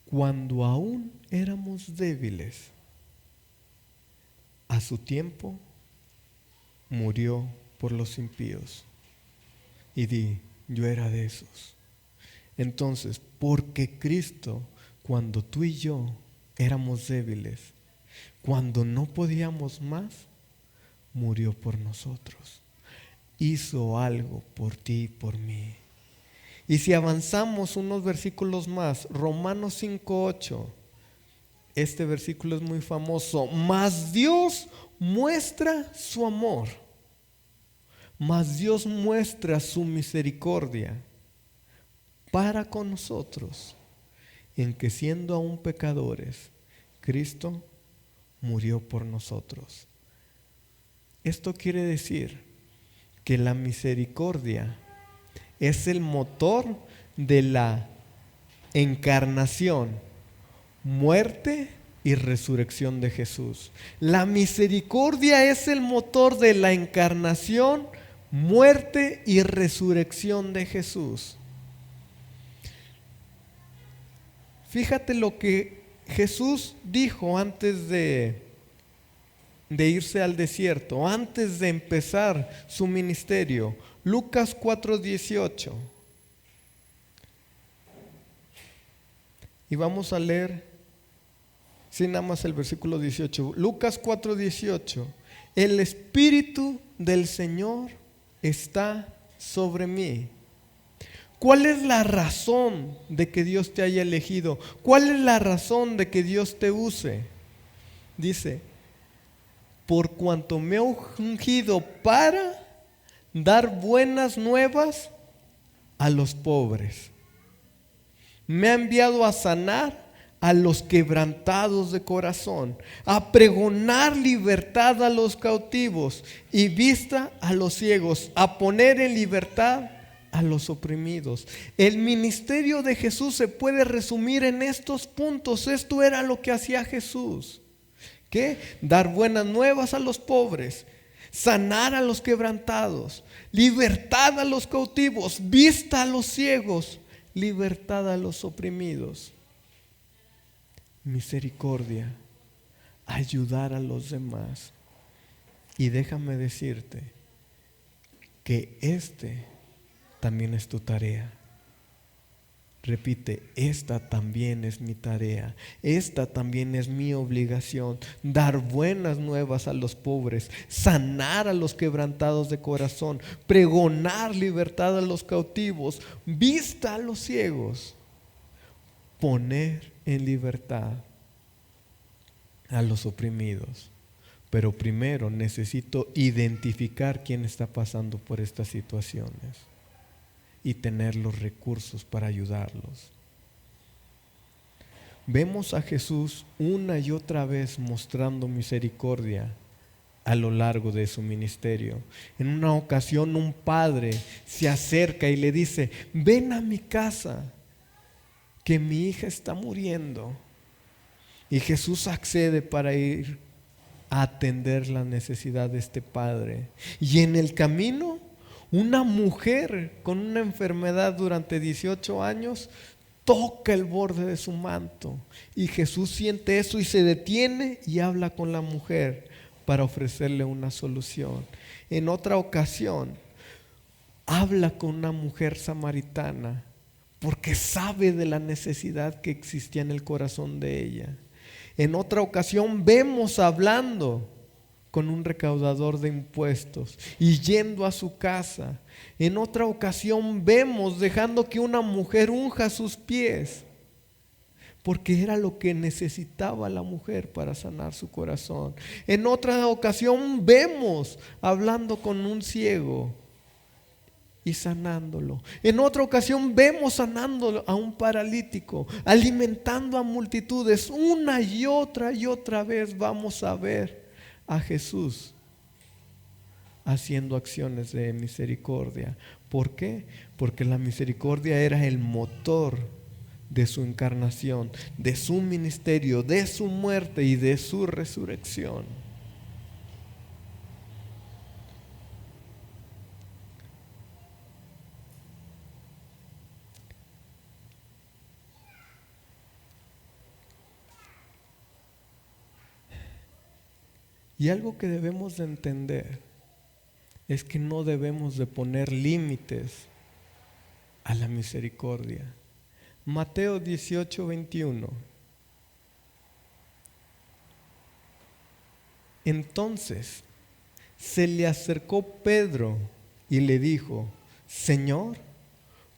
cuando aún éramos débiles, a su tiempo murió por los impíos. Y di: yo era de esos. Entonces, porque Cristo, cuando tú y yo éramos débiles, cuando no podíamos más, murió por nosotros. Hizo algo por ti y por mí. Y si avanzamos unos versículos más, Romanos 5:8, este versículo es muy famoso. Mas Dios muestra su amor, mas Dios muestra su misericordia para con nosotros, en que siendo aún pecadores, Cristo murió por nosotros. Esto quiere decir que la misericordia es el motor de la encarnación, muerte y resurrección de Jesús. La misericordia es el motor de la encarnación, muerte y resurrección de Jesús. Fíjate lo que Jesús dijo antes de irse al desierto, antes de empezar su ministerio. Lucas 4:18. Y vamos a leer, sin nada más el versículo 18. Lucas 4:18. El Espíritu del Señor está sobre mí. ¿Cuál es la razón de que Dios te haya elegido? ¿Cuál es la razón de que Dios te use? Dice, por cuanto me ha ungido para dar buenas nuevas a los pobres. Me ha enviado a sanar a los quebrantados de corazón, a pregonar libertad a los cautivos y vista a los ciegos, a poner en libertad a los oprimidos. El ministerio de Jesús se puede resumir en estos puntos. Esto era lo que hacía Jesús. ¿Qué? Dar buenas nuevas a los pobres, sanar a los quebrantados, libertad a los cautivos, vista a los ciegos, libertad a los oprimidos. Misericordia, ayudar a los demás. Y déjame decirte que también es tu tarea. Repite, esta también es mi tarea, esta también es mi obligación, dar buenas nuevas a los pobres, sanar a los quebrantados de corazón, pregonar libertad a los cautivos, vista a los ciegos, poner en libertad a los oprimidos. Pero primero necesito identificar quién está pasando por estas situaciones y tener los recursos para ayudarlos. Vemos a Jesús una y otra vez mostrando misericordia a lo largo de su ministerio. En una ocasión un padre se acerca y le dice, ven a mi casa, que mi hija está muriendo. Y Jesús accede para ir a atender la necesidad de este padre. Y en el camino, una mujer con una enfermedad durante 18 años toca el borde de su manto. Y Jesús siente eso y se detiene y habla con la mujer para ofrecerle una solución. En otra ocasión, habla con una mujer samaritana porque sabe de la necesidad que existía en el corazón de ella. En otra ocasión vemos hablando con un recaudador de impuestos y yendo a su casa. En otra ocasión vemos dejando que una mujer unja sus pies, porque era lo que necesitaba la mujer para sanar su corazón. En otra ocasión vemos hablando con un ciego y sanándolo. En otra ocasión vemos sanando a un paralítico, alimentando a multitudes. Una y otra vez vamos a ver a Jesús haciendo acciones de misericordia. ¿Por qué? Porque la misericordia era el motor de su encarnación, de su ministerio, de su muerte y de su resurrección. Y algo que debemos de entender es que no debemos de poner límites a la misericordia. Mateo 18:21. Entonces se le acercó Pedro y le dijo, Señor,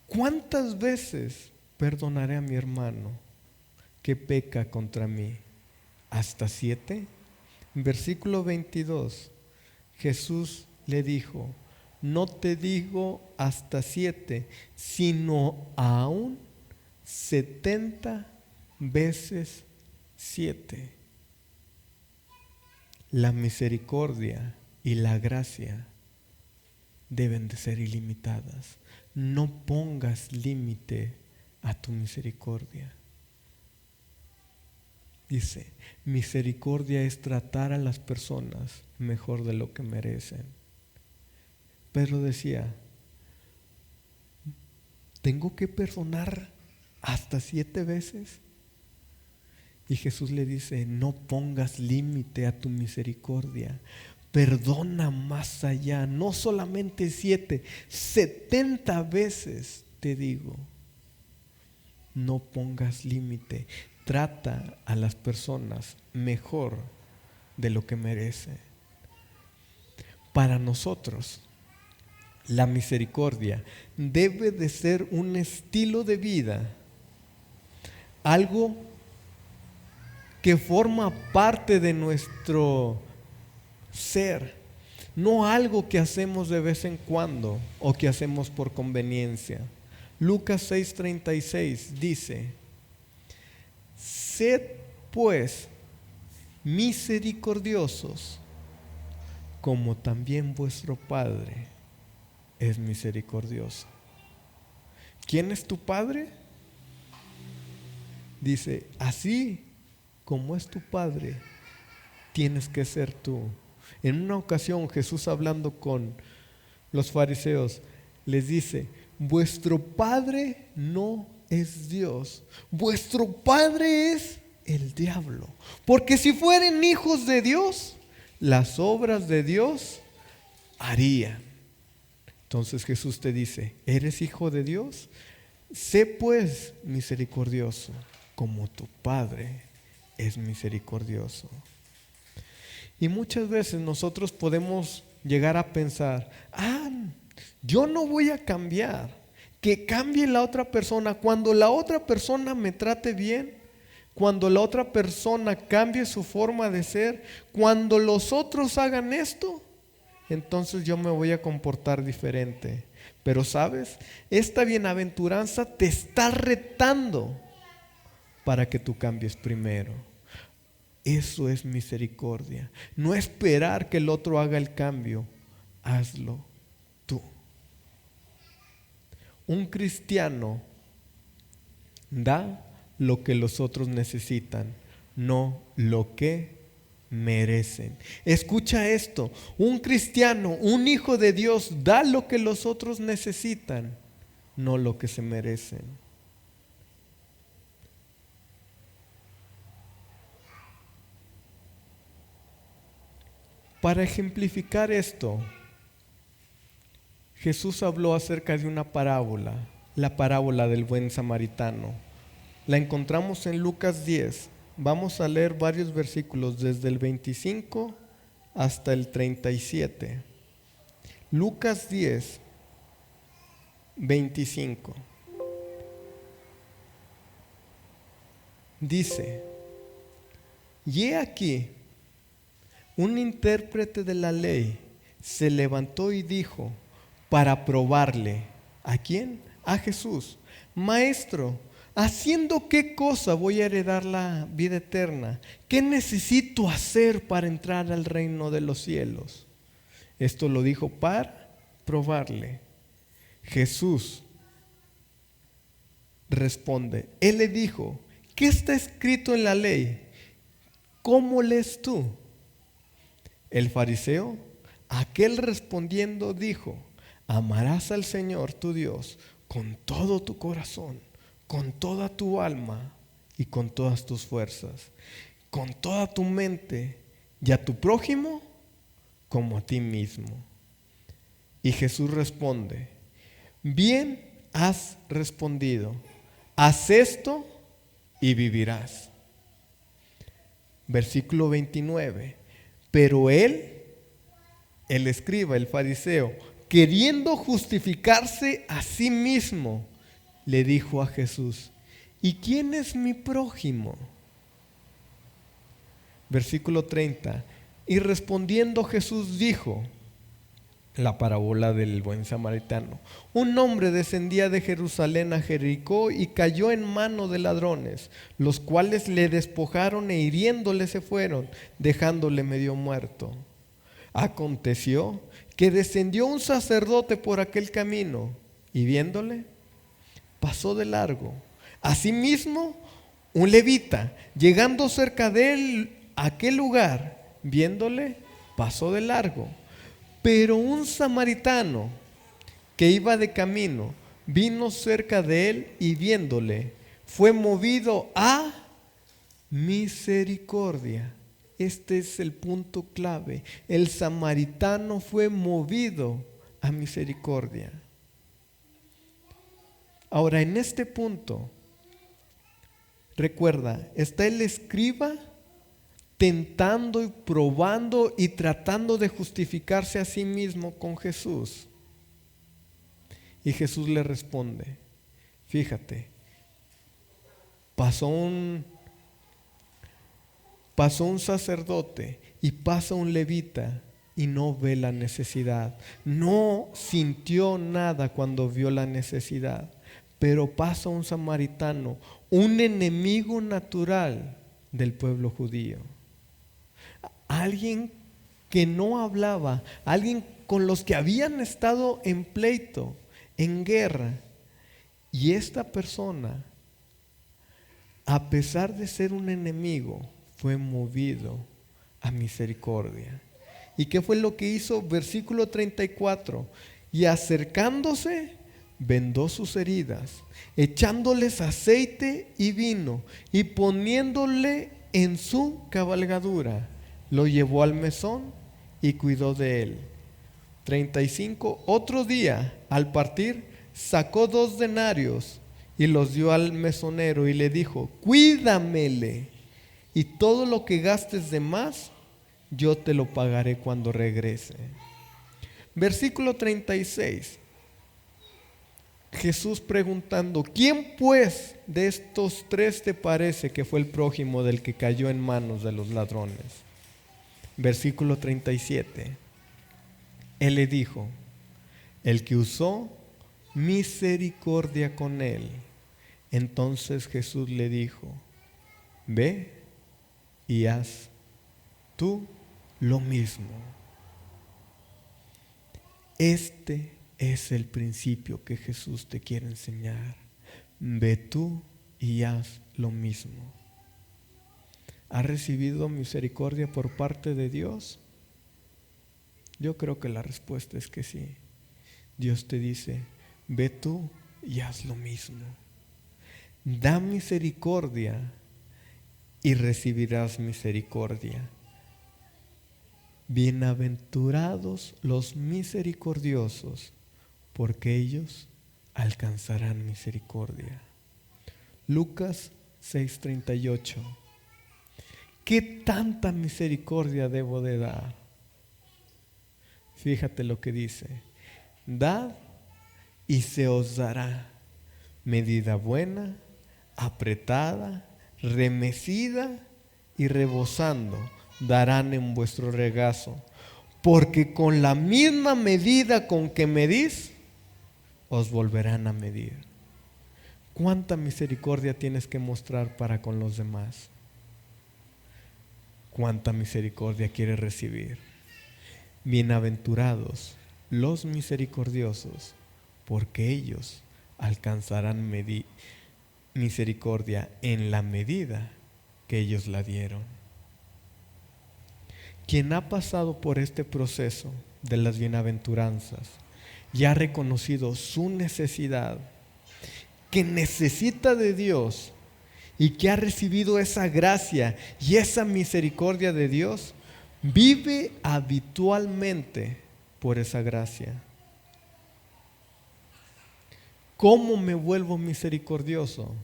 ¿cuántas veces perdonaré a mi hermano que peca contra mí? ¿Hasta 7? Versículo 22, Jesús le dijo, no te digo hasta 7, sino aún 70 veces 7. La misericordia y la gracia deben de ser ilimitadas. No pongas límite a tu misericordia. Dice, misericordia es tratar a las personas mejor de lo que merecen. Pedro decía, ¿tengo que perdonar hasta 7 veces? Y Jesús le dice, no pongas límite a tu misericordia. Perdona más allá, no solamente 7, 70 veces te digo. no pongas límite. Trata a las personas mejor de lo que merecen. Para nosotros, la misericordia debe de ser un estilo de vida, algo que forma parte de nuestro ser, no algo que hacemos de vez en cuando o que hacemos por conveniencia. Lucas 6:36 dice: sed pues misericordiosos, como también vuestro Padre es misericordioso. ¿Quién es tu Padre? Dice, así como es tu Padre, tienes que ser tú. En una ocasión Jesús, hablando con los fariseos, les dice: vuestro Padre no es Dios, vuestro Padre es el diablo. Porque si fueren hijos de Dios, las obras de Dios harían. Entonces Jesús te dice: ¿eres hijo de Dios? Sé pues misericordioso, como tu Padre es misericordioso. Y muchas veces nosotros podemos llegar a pensar: yo no voy a cambiar, que cambie la otra persona. Cuando la otra persona me trate bien, cuando la otra persona cambie su forma de ser, cuando los otros hagan esto, entonces yo me voy a comportar diferente. Pero sabes, esta bienaventuranza te está retando para que tú cambies primero. Eso es misericordia. No esperar que el otro haga el cambio, hazlo tú. Un cristiano da lo que los otros necesitan, no lo que merecen. Escucha esto: un cristiano, un hijo de Dios, da lo que los otros necesitan, no lo que se merecen. Para ejemplificar esto, Jesús habló acerca de una parábola, la parábola del buen samaritano. La encontramos en Lucas 10. Vamos a leer varios versículos desde el 25 hasta el 37. Lucas 10, 25. Dice: y he aquí, un intérprete de la ley se levantó y dijo, para probarle. ¿A quién? A Jesús: Maestro, ¿haciendo qué cosa voy a heredar la vida eterna? ¿Qué necesito hacer para entrar al reino de los cielos? Esto lo dijo para probarle. Jesús responde. Él le dijo: ¿qué está escrito en la ley? ¿Cómo lees tú? El fariseo, aquel respondiendo, dijo: amarás al Señor tu Dios con todo tu corazón, con toda tu alma y con todas tus fuerzas, con toda tu mente, y a tu prójimo como a ti mismo. Y Jesús responde: bien has respondido, haz esto y vivirás. Versículo 29. Pero él, el escriba, el fariseo, queriendo justificarse a sí mismo, le dijo a Jesús: ¿y quién es mi prójimo? Versículo 30. Y respondiendo Jesús dijo, la parábola del buen samaritano: un hombre descendía de Jerusalén a Jericó y cayó en mano de ladrones, los cuales le despojaron e hiriéndole se fueron, dejándole medio muerto. Aconteció que descendió un sacerdote por aquel camino y viéndole, pasó de largo. Asimismo, un levita, llegando cerca de él, a aquel lugar, viéndole, pasó de largo. Pero un samaritano que iba de camino vino cerca de él y viéndole, fue movido a misericordia. Este es el punto clave. El samaritano fue movido a misericordia. Ahora, en este punto, Recuerda, está el escriba tentando y probando y tratando de justificarse a sí mismo con Jesús. Y Jesús le responde, fíjate, pasó un sacerdote y pasa un levita y no ve la necesidad. No sintió nada cuando vio la necesidad, pero pasa un samaritano, un enemigo natural del pueblo judío. Alguien que no hablaba, alguien con los que habían estado en pleito, en guerra. Y esta persona, a pesar de ser un enemigo, fue movido a misericordia. ¿Y qué fue lo que hizo? Versículo 34. Y acercándose, vendó sus heridas, echándoles aceite y vino, y poniéndole en su cabalgadura, lo llevó al mesón y cuidó de él. 35. Otro día, al partir, sacó 2 denarios y los dio al mesonero y le dijo, cuídamele, y todo lo que gastes de más, yo te lo pagaré cuando regrese. Versículo 36. Jesús preguntando, ¿quién pues de estos 3 te parece que fue el prójimo del que cayó en manos de los ladrones? Versículo 37. Él le dijo, el que usó misericordia con él. Entonces Jesús le dijo, ve y haz tú lo mismo. Este es el principio que Jesús te quiere enseñar. Ve tú y haz lo mismo. ¿Has recibido misericordia por parte de Dios? Yo creo que la respuesta es que sí. Dios te dice, ve tú y haz lo mismo. Da misericordia y recibirás misericordia. Bienaventurados los misericordiosos, porque ellos alcanzarán misericordia. Lucas 6:38. ¿Qué tanta misericordia debo de dar? Fíjate lo que dice. Dad y se os dará, medida buena, apretada, remecida y rebosando, darán en vuestro regazo, porque con la misma medida con que medís, os volverán a medir. ¿Cuánta misericordia tienes que mostrar para con los demás? ¿Cuánta misericordia quieres recibir? Bienaventurados los misericordiosos, porque ellos alcanzarán misericordia en la medida que ellos la dieron. Quien ha pasado por este proceso de las bienaventuranzas y ha reconocido su necesidad, que necesita de Dios y que ha recibido esa gracia y esa misericordia de Dios, vive habitualmente por esa gracia. ¿Cómo me vuelvo misericordioso?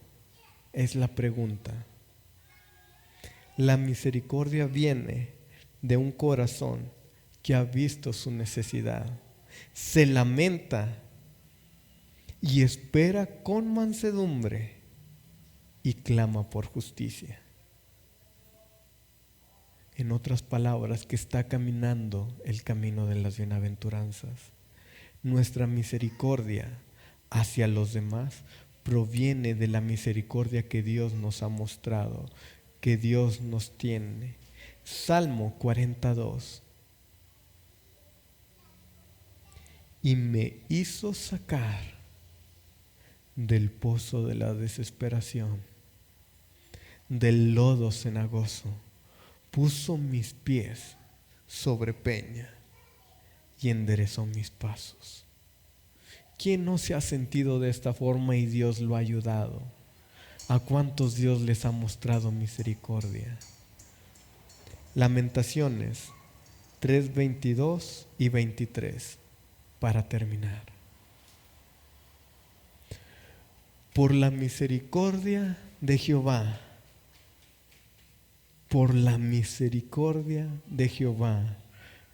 Es la pregunta. La misericordia viene de un corazón que ha visto su necesidad, se lamenta y espera con mansedumbre y clama por justicia. En otras palabras, que está caminando el camino de las bienaventuranzas. Nuestra misericordia hacia los demás proviene de la misericordia que Dios nos ha mostrado, que Dios nos tiene. Salmo 42. Y me hizo sacar del pozo de la desesperación, del lodo cenagoso. Puso mis pies sobre peña y enderezó mis pasos. ¿Quién no se ha sentido de esta forma y Dios lo ha ayudado? ¿A cuántos Dios les ha mostrado misericordia? Lamentaciones 3:22 y 23, para terminar. Por la misericordia de Jehová por la misericordia de Jehová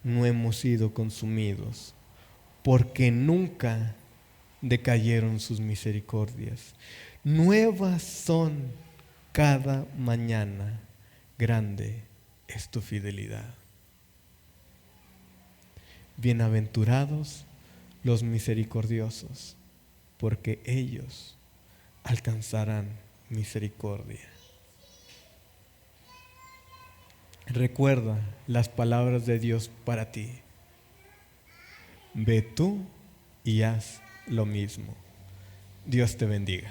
no hemos sido consumidos, porque nunca decayeron sus misericordias. Nuevas son cada mañana, grande es tu fidelidad. Bienaventurados los misericordiosos, porque ellos alcanzarán misericordia. Recuerda las palabras de Dios para ti. Ve tú y haz lo mismo. Dios te bendiga.